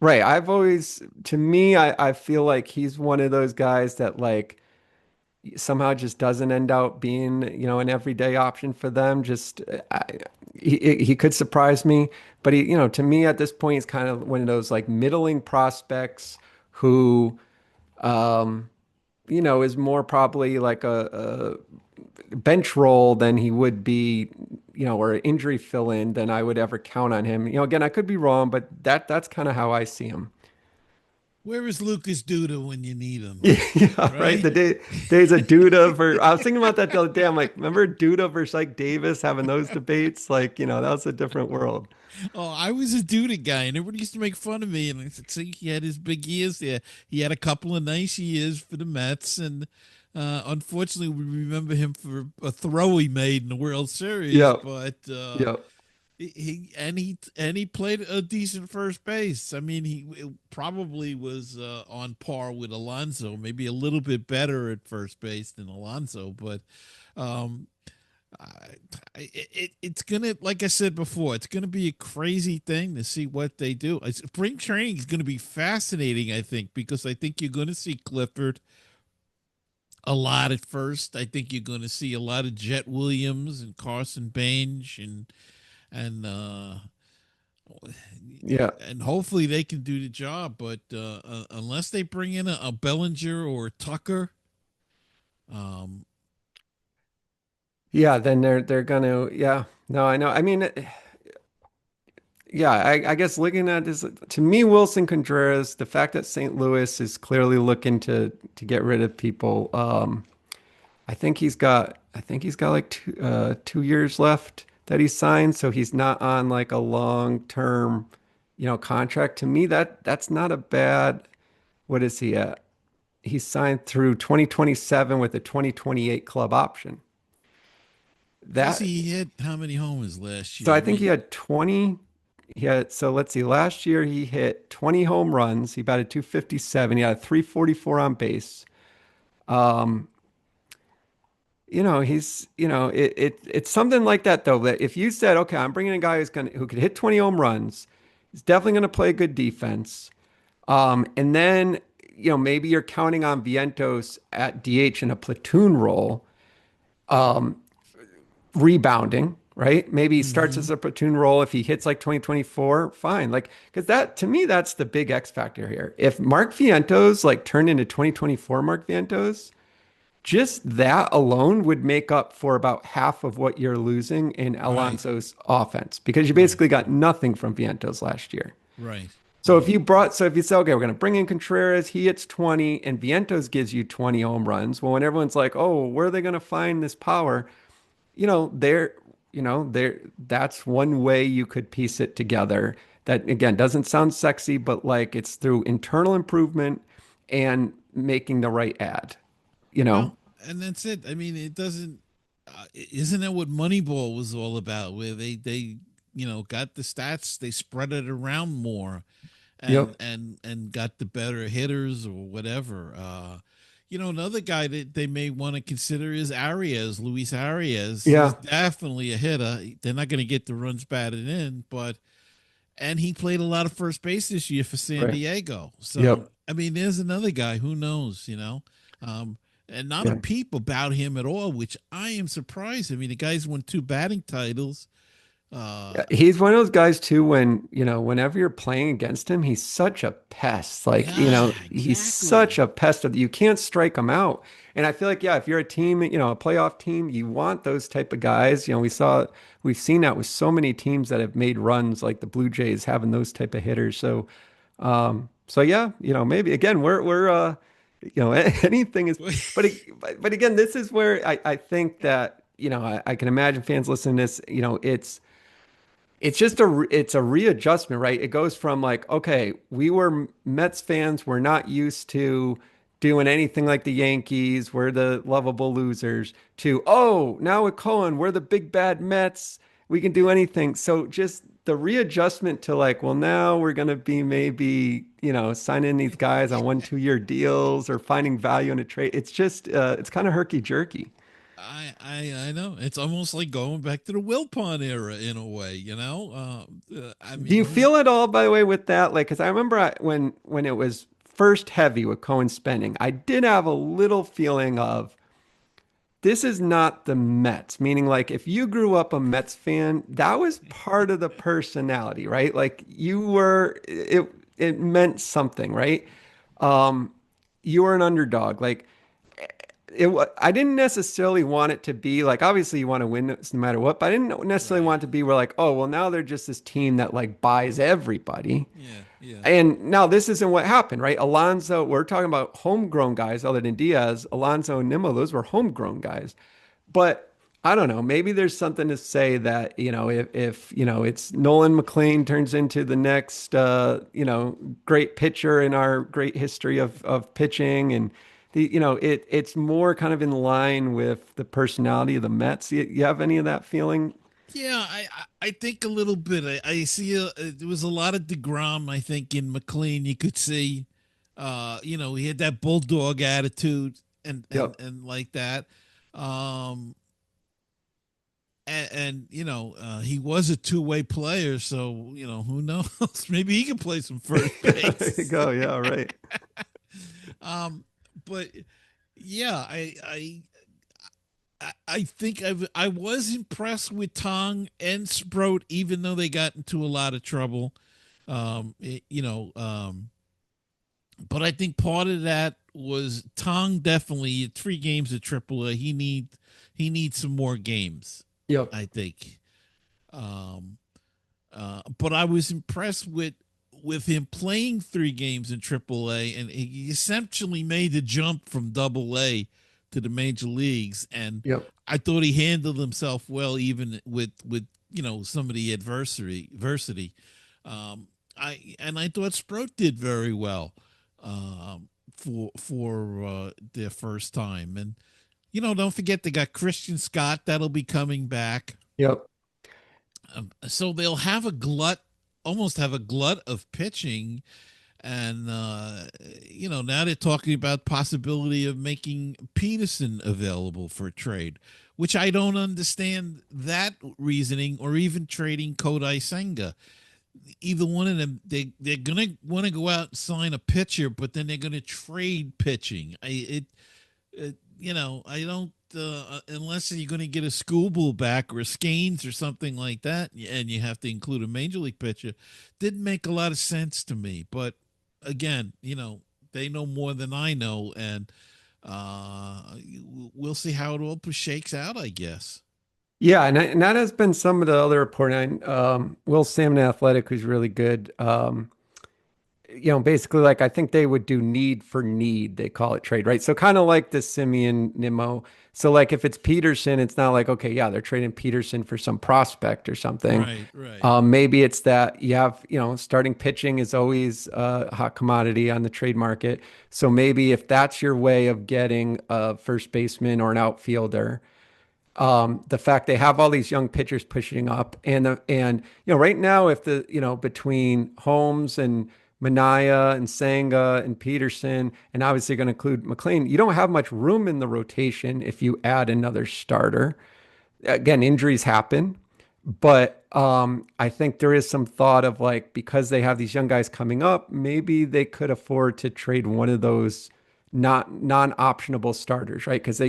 right. I've always, to me, I feel like he's one of those guys that like somehow just doesn't end up being, an everyday option for them. Just he could surprise me, but to me at this point, he's kind of one of those like middling prospects who, um, is more probably like a bench role than he would be, or an injury fill in than I would ever count on him. Again, I could be wrong, but that's kind of how I see him. Where is Lucas Duda when you need him? Yeah, right. Right? Days of Duda I was thinking about that the other day. I'm like, remember Duda versus like Davis having those debates? Like, that was a different world. Oh, I was a Duda guy, and everybody used to make fun of me. And I said, "See, he had his big years there. He had a couple of nice years for the Mets, and unfortunately, we remember him for a throw he made in the World Series. Yeah, But yeah, he played a decent first base. I mean, he probably was on par with Alonso, maybe a little bit better at first base than Alonso, but." Um, it's gonna, like I said before, it's gonna be a crazy thing to see what they do. Spring training is gonna be fascinating, I think, because I think you're gonna see Clifford a lot at first. I think you're gonna see a lot of Jet Williams and Carson Bange and yeah. and hopefully they can do the job. But unless they bring in a Bellinger or a Tucker, um, Yeah, then they're gonna, yeah. No, I know. I mean, yeah, I guess looking at this, to me, Wilson Contreras, the fact that St. Louis is clearly looking to get rid of people, I think he's got like 2 years left that he signed, so he's not on like a long-term, contract. To me, that's not a bad. What is he at? He signed through 2027 with a 2028 club option. plus That he hit how many homers last so year? I I think he mean, had 20. So let's see. Last year he hit 20 home runs. He batted 257. He had a 344 on base. Um, it's something like that though. That if you said, okay, I'm bringing a guy who could hit 20 home runs, he's definitely gonna play good defense. And then maybe you're counting on Vientos at DH in a platoon role, rebounding, right? Maybe he starts Hmm. as a platoon role. If he hits like 2024, fine. Like, because that to me, that's the big X factor here. If Mark Vientos like turned into 2024 Mark Vientos, just that alone would make up for about half of what you're losing in Right, Alonso's offense because you right, basically got nothing from Vientos last year. right, So right. if you say, okay, we're going to bring in Contreras, he hits 20 and Vientos gives you 20 home runs. Well, when everyone's like, oh, where are they going to find this power? You know, there, that's one way you could piece it together. That again doesn't sound sexy, but like it's through internal improvement and making the right ad, you know? Well, and that's it. I mean, it doesn't. Isn't that what Moneyball was all about? Where they got the stats, they spread it around more, and Yep. and got the better hitters or whatever. Another guy that they may want to consider is Arias, Luis Arias. He's Yeah. definitely a hitter. They're not going to get the runs batted in, but and he played a lot of first base this year for San Right. Diego. So Yep. I mean, there's another guy. Who knows? Um, and not a Yeah. peep about him at all, which I am surprised. I mean, the guy's won two batting titles. Uh, Yeah, he's one of those guys too, whenever you're playing against him, he's such a pest. Like, yeah, he's such exactly. a pest that you can't strike him out. And I feel like, yeah, if you're a team, a playoff team, you want those type of guys. We've seen that with so many teams that have made runs, like the Blue Jays having those type of hitters. So yeah, maybe again, anything is, but again, this is where I think that, I can imagine fans listening to this, it's a readjustment, right? It goes from like, okay, we were Mets fans, we're not used to doing anything like the Yankees, we're the lovable losers, to oh, now with Cohen, we're the big bad Mets, we can do anything. So just the readjustment to like, well, now we're gonna be maybe, signing these guys on 1 2 year deals or finding value in a trade. It's just it's kind of herky jerky. I know it's almost like going back to the Wilpon era in a way. I Do mean, you feel it all, by the way, with that? Like, because I remember when it was first heavy with Cohen spending, I did have a little feeling of this is not the Mets. Meaning, like, if you grew up a Mets fan, that was part of the personality, right? Like, it meant something, right? Um, you were an underdog. Like, I didn't necessarily want it to be like obviously you want to win no matter what, but I didn't necessarily right? want it to be where like, oh well, now they're just this team that like buys everybody. Yeah, yeah. And now this isn't what happened, right? Alonso, we're talking about homegrown guys other than Diaz, Alonso and Nimmo, those were homegrown guys. But I don't know, maybe there's something to say that, if it's Nolan McLean turns into the next great pitcher in our great history of pitching and it's more kind of in line with the personality of the Mets. You have any of that feeling? Yeah, I think a little bit. I see there was a lot of Degrom. I think in McLean you could see, he had that bulldog attitude and and Yep. and like that. Um, and he was a two-way player, so who knows? Maybe he can play some first There you base. go. Yeah, right. um, but yeah, I think I was impressed with Tong and Sprout, even though they got into a lot of trouble. Um, it- you know, um, but I think part of that was Tong definitely 3 games at AAA. He needs some more games. Yep. I think. Um, but I was impressed with him playing 3 games in AAA, and he essentially made the jump from AA to the major leagues. And Yep. I thought he handled himself well, even with some of the adversity. I thought Sprout did very well for their first time. And don't forget they got Christian Scott that'll be coming back. Yep. So they'll have almost have a glut of pitching, and now they're talking about possibility of making Peterson available for trade, which I don't understand that reasoning, or even trading Kodai Senga. either one of them, they're gonna want to go out and sign a pitcher, but then they're gonna trade pitching. I don't unless you're going to get a Scooble back or a Skeens or something like that, and you have to include a major league pitcher. Didn't make a lot of sense to me. But again, they know more than I know, and we'll see how it all shakes out, I guess. Yeah, and that has been some of the other reporting. Will Salmon Athletic, who's really good. Basically, like I think they would do need for need, they call it trade, right? So kind of like the Simeon Nimmo. So like if it's Peterson, it's not like, okay, yeah, they're trading Peterson for some prospect or something. Right, right. Maybe it's that you have, starting pitching is always a hot commodity on the trade market. So maybe if that's your way of getting a first baseman or an outfielder, the fact they have all these young pitchers pushing up, and right now, if between Holmes and Manaya and Sanga and Peterson, and obviously going to include McLean, you don't have much room in the rotation if you add another starter. Again, injuries happen, but I think there is some thought of like, because they have these young guys coming up, maybe they could afford to trade one of those not non-optionable starters, right? Because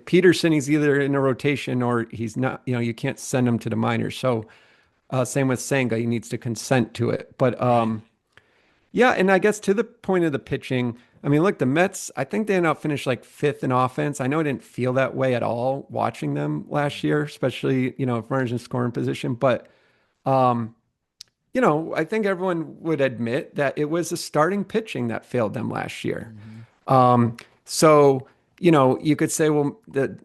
Peterson, he's either in a rotation or he's not. You can't send him to the minors. So same with Sanga, he needs to consent to it. But Right. yeah, and I guess to the point of the pitching, I mean, look, the Mets, I think they ended up finished like fifth in offense. I know it didn't feel that way at all watching them last year, especially, if runners in scoring position. But, um, I think everyone would admit that it was the starting pitching that failed them last year. Mm-hmm. So, you could say, well, the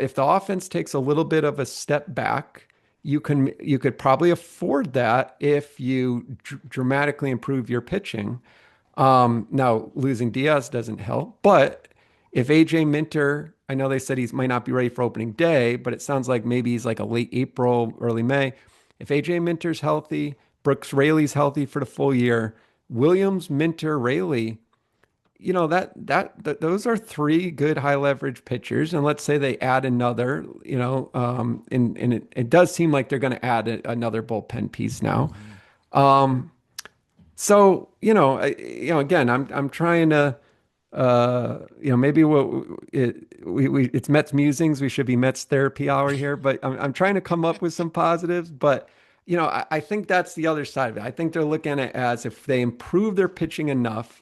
if the offense takes a little bit of a step back, you could probably afford that if you dramatically improve your pitching. Now losing Diaz doesn't help, but if AJ Minter, I know they said he might not be ready for opening day, but it sounds like maybe he's like a late April, early May. If AJ Minter's healthy, Brooks Raley's healthy for the full year, Williams, Minter, Raley, those are three good high leverage pitchers. And let's say they add another, and it does seem like they're going to add another bullpen piece now. Mm-hmm. Um, so, again, I'm trying to, maybe it's Mets musings. We should be Mets therapy hour here, but I'm trying to come up with some positives. But, I think that's the other side of it. I think they're looking at it as if they improve their pitching enough,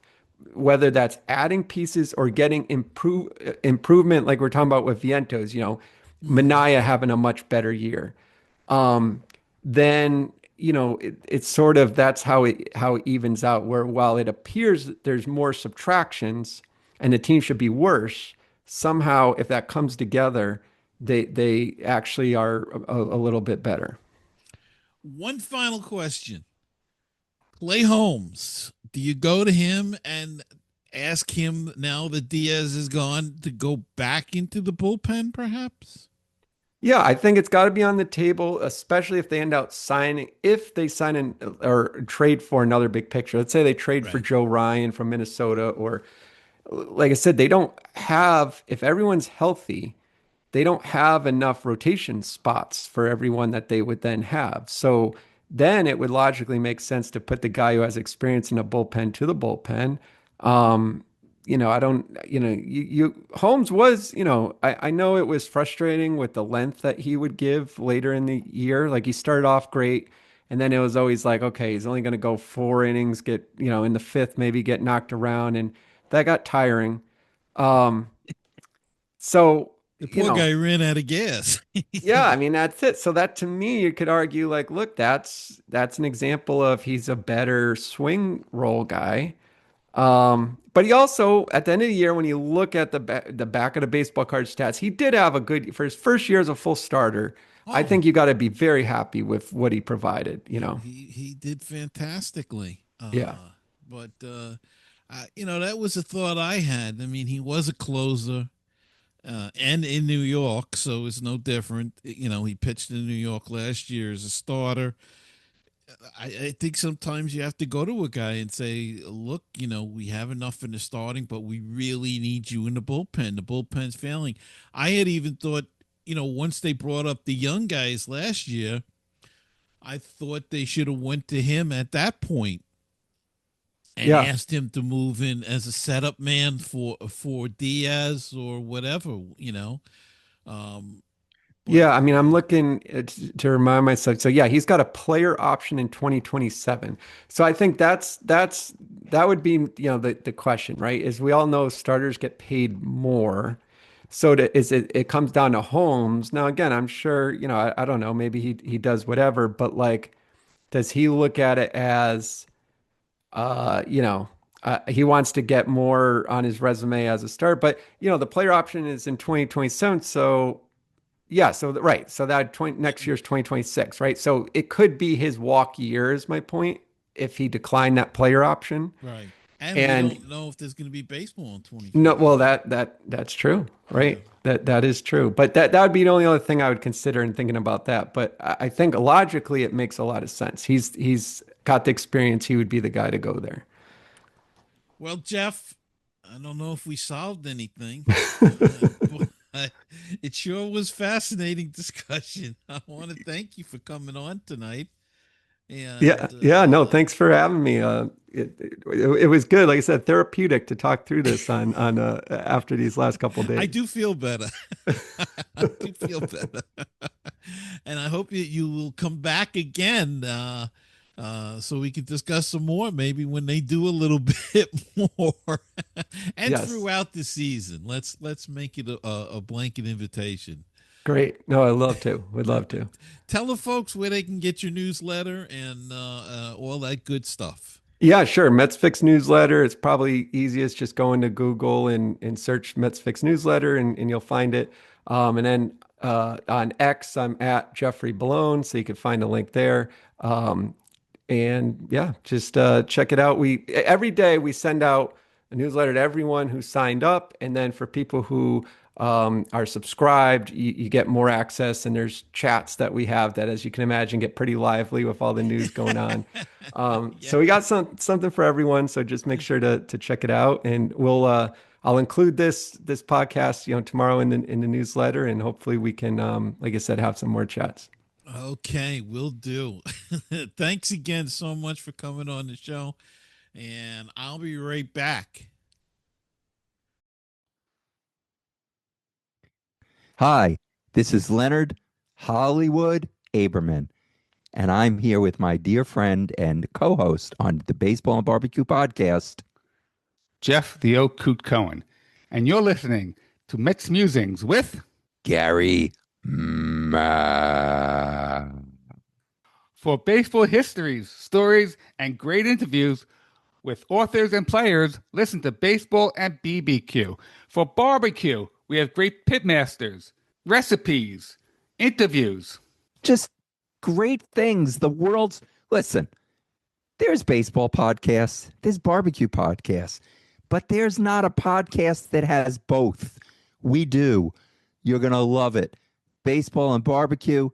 whether that's adding pieces or getting improvement, like we're talking about with Vientos, Mm-hmm. Manaya having a much better year. Um, then it's sort of that's how it evens out. Where while it appears that there's more subtractions and the team should be worse, somehow if that comes together, they actually are a little bit better. One final question. Clay Holmes, do you go to him and ask him now that Diaz is gone to go back into the bullpen, perhaps? Yeah, I think it's got to be on the table, especially if they end up signing, if they sign or trade for another big picture. Let's say they trade for Right. Joe Ryan from Minnesota, or like I said, they don't have, if everyone's healthy, they don't have enough rotation spots for everyone that they would then have. So then it would logically make sense to put the guy who has experience in a bullpen to the bullpen. Um, I don't, Holmes was, I know it was frustrating with the length that he would give later in the year. Like he started off great. And then it was always like, okay, he's only going to go 4 innings, get, in the fifth, maybe get knocked around. And that got tiring. Um, so, The poor guy ran out of gas. yeah, I mean that's it. So that to me, you could argue like, look, that's an example of he's a better swing role guy. But he also, at the end of the year, when you look at the back of the baseball card stats, he did have a good for his first year as a full starter. I Oh, think you got to be very happy with what he provided. he did fantastically. Yeah. That was a thought I had. I mean, he was a closer. And in New York, so it's no different. He pitched in New York last year as a starter. I think sometimes you have to go to a guy and say, look, we have enough in the starting, but we really need you in the bullpen. The bullpen's failing. I had even thought, once they brought up the young guys last year, I thought they should have went to him at that point and Yeah. asked him to move in as a setup man for Diaz or whatever, you know. Um, but Yeah, I mean, I'm looking to remind myself. So yeah, he's got a player option in 2027. So I think that would be, the question, right? Is we all know starters get paid more. So it comes down to Holmes. Now again, I'm sure, I don't know, maybe he does whatever, but like, does he look at it as he wants to get more on his resume as a start, but the player option is in 2027. So yeah, right. So that next year's 2026, right? So it could be his walk year is my point if he declined that player option. right. And we And don't know if there's going to be baseball in no, 2020. well that's true, Yeah. right? That is true. But that would be the only other thing I would consider in thinking about that. But I think logically it makes a lot of sense. He's got the experience. He would be the guy to go there. Well, Jeff, I don't know if we solved anything, but it sure was fascinating discussion. I want to thank you for coming on tonight. Yeah, And yeah, no, thanks for having me. It was good, like I said, therapeutic to talk through this on after these last couple of I days. do feel better. I do feel better. And I hope you will come back again so we can discuss some more, maybe when they do a little bit more and Yes, throughout the season. Let's make it a blanket invitation. great. No, I'd love to. Would love to. Tell the folks where they can get your newsletter and all that good stuff. Yeah, sure. Mets Fix newsletter. It's probably easiest just go into Google and search Mets Fix newsletter and you'll find it. And then on X, I'm at Jeffrey Bellone, so you can find a link there. And yeah, just check it out. We every day we send out a newsletter to everyone who signed up, and then for people who are subscribed, you get more access. And there's chats that we have that, as you can imagine, get pretty lively with all the news going on. Yeah. So we got something for everyone. So just make sure to check it out, and I'll include this podcast tomorrow in the newsletter, and hopefully we can like I said, have some more chats. Okay, will do. Thanks again so much for coming on the show, and I'll be right back. Hi, this is Leonard Hollywood Aberman, and I'm here with my dear friend and co host on the Baseball and Barbecue podcast, Jeff the Oak Coot Cohen, and you're listening to Mets Musings with Gary Mack. for baseball histories, stories, and great interviews with authors and players. Listen to Baseball and BBQ. For barbecue, we have great pitmasters, recipes, interviews. Just great things. Listen, there's baseball podcasts, there's barbecue podcasts, but there's not a podcast that has both. We do. You're going to love it. Baseball and barbecue,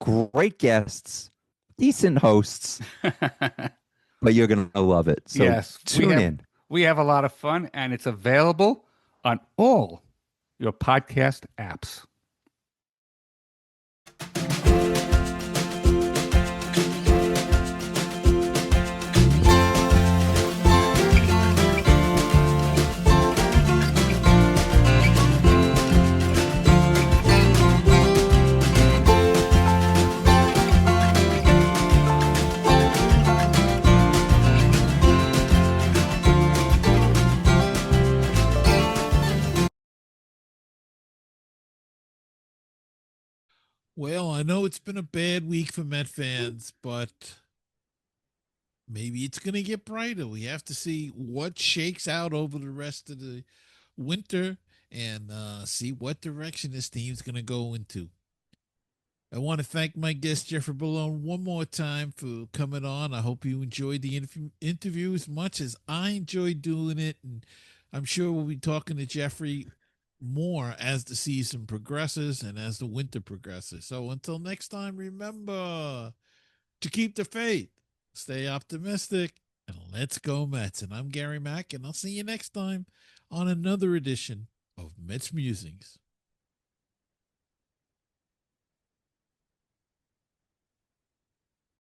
great guests, decent hosts, but you're going to love it. So Yes, tune in. We have a lot of fun, and it's available on all your podcast apps. Well, I know it's been a bad week for Met fans, but maybe it's going to get brighter. We have to see what shakes out over the rest of the winter and see what direction this team's going to go into. I want to thank my guest, Jeffrey Bellone, one more time for coming on. I hope you enjoyed the interview as much as I enjoyed doing it. And I'm sure we'll be talking to Jeffrey more as the season progresses and as the winter progresses. So until next time, remember to keep the faith, stay optimistic, and let's go Mets. And I'm Gary Mack, and I'll see you next time on another edition of Mets Musings.